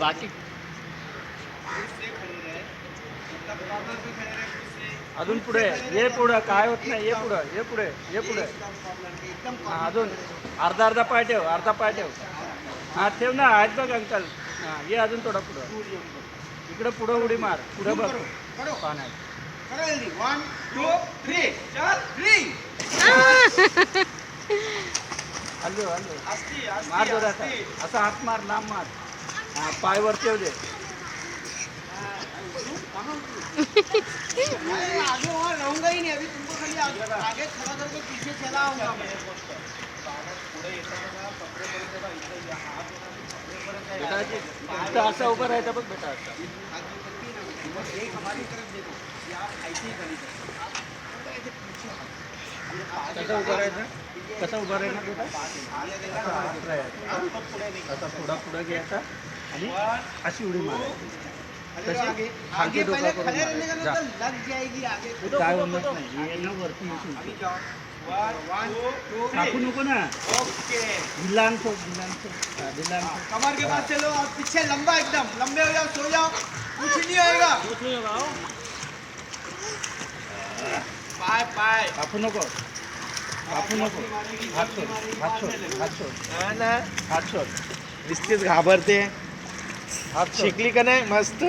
बाकी अजून पुढे ये, पुढं काय होत नाही, ये पुढं, ये पुढे, ये पुढे. हां अजून अर्धा अर्धा पाय ठेव, अर्धा पाय ठेव. हां ठेव ना, आहेत बघ अंकल. हां ये अजून थोडा पुढं, इकडं पुढं उडी मार, पुढं बघ पाण्यात. 1 2 3 3 हल्लो हल्लो मार जोरात, असा हात मार, लांब मार. हां पाय वरती येऊ दे. आगे वहाँ रहूंगा ही नहीं, अभी तुमको खाली आगे खड़ा करके पीछे चला आऊंगा मैं. बेटा असं उभं राहायचं बघ बेटा. एक हमारी तरफ देखो यार, ऐसे ही खड़ी कसं उभं राहायचं, कसं उभं राहायचं बेटा. असा थोडा पुढं घ्यायचा आणि अशी उडी मारायची. आगे आगे पहले खड़े रहने का ना, तो लग जाएगी आगे. काय होणार नाही, ये ना वरती येशील. अभी जाओ 1 2 टाकू नको ना. ओके. ढिलान ठेव, ढिलान ठेव, ढिलान ठेव. कमर के पास चलो और पीछे लंबा, एकदम लंबे हो जाओ, सो जाओ, कुछ नहीं होएगा. पाय पाय कापू नको, कापू नको. हात सोड, हात सोड, हात सोड, ना हात सोड, नुसतेच घाबरते. हात सोड. शिकली का नाही मस्त.